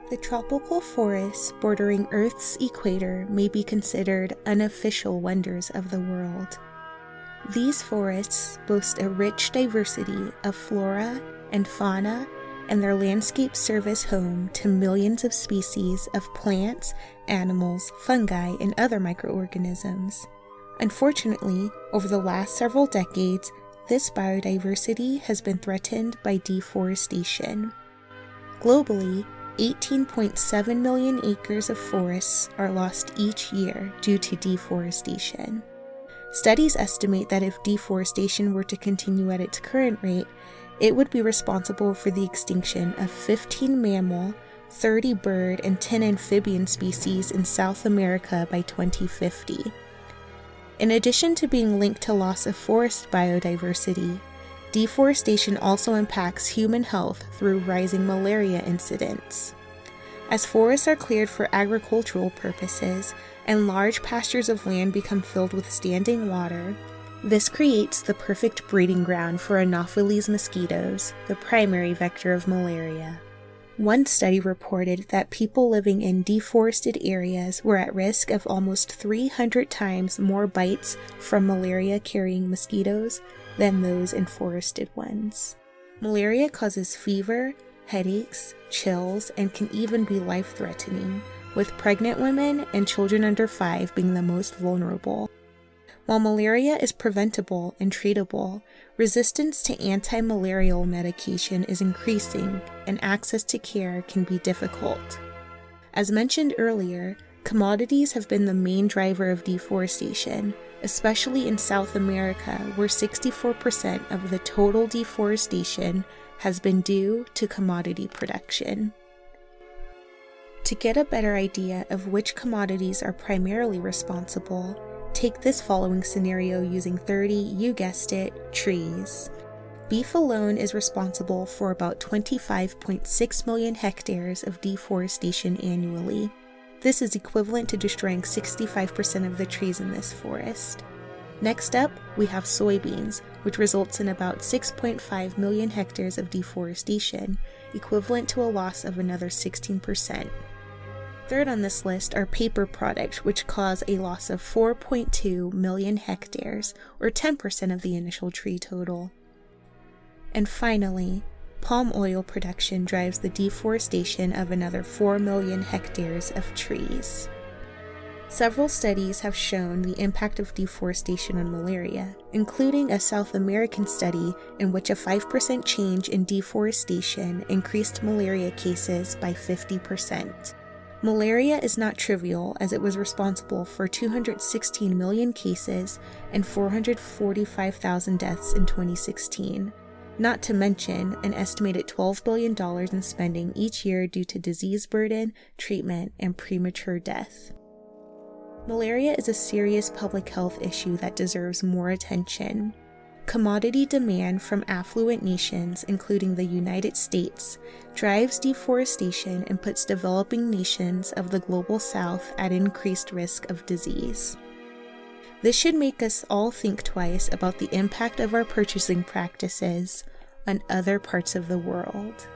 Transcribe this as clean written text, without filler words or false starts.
The tropical forests bordering Earth's equator may be considered unofficial wonders of the world. These forests boast a rich diversity of flora and fauna, and their landscapes serve as home to millions of species of plants, animals, fungi, and other microorganisms. Unfortunately, over the last several decades, this biodiversity has been threatened by deforestation. Globally, 18.7 million acres of forests are lost each year due to deforestation. Studies estimate that if deforestation were to continue at its current rate, it would be responsible for the extinction of 15 mammal, 30 bird, and 10 amphibian species in South America by 2050. In addition to being linked to loss of forest biodiversity, deforestation also impacts human health through rising malaria incidence. As forests are cleared for agricultural purposes and large pastures of land become filled with standing water, this creates the perfect breeding ground for Anopheles mosquitoes, the primary vector of malaria. One study reported that people living in deforested areas were at risk of almost 300 times more bites from malaria-carrying mosquitoes than those in forested ones. Malaria causes fever, headaches, chills, and can even be life-threatening, with pregnant women and children under 5 being the most vulnerable. While malaria is preventable and treatable, resistance to anti-malarial medication is increasing, and access to care can be difficult. As mentioned earlier, commodities have been the main driver of deforestation, especially in South America, where 64% of the total deforestation has been due to commodity production. To get a better idea of which commodities are primarily responsible, take this following scenario using 30, you guessed it, trees. Beef alone is responsible for about 25.6 million hectares of deforestation annually. This is equivalent to destroying 65% of the trees in this forest. Next up, we have soybeans, which results in about 6.5 million hectares of deforestation, equivalent to a loss of another 16%. Third on this list are paper products, which cause a loss of 4.2 million hectares, or 10% of the initial tree total. And finally, palm oil production drives the deforestation of another 4 million hectares of trees. Several studies have shown the impact of deforestation on malaria, including a South American study in which a 5% change in deforestation increased malaria cases by 50%. Malaria is not trivial, as it was responsible for 216 million cases and 445,000 deaths in 2016, not to mention an estimated $12 billion in spending each year due to disease burden, treatment, and premature death. Malaria is a serious public health issue that deserves more attention. Commodity demand from affluent nations, including the United States, drives deforestation and puts developing nations of the global south at increased risk of disease. This should make us all think twice about the impact of our purchasing practices on other parts of the world.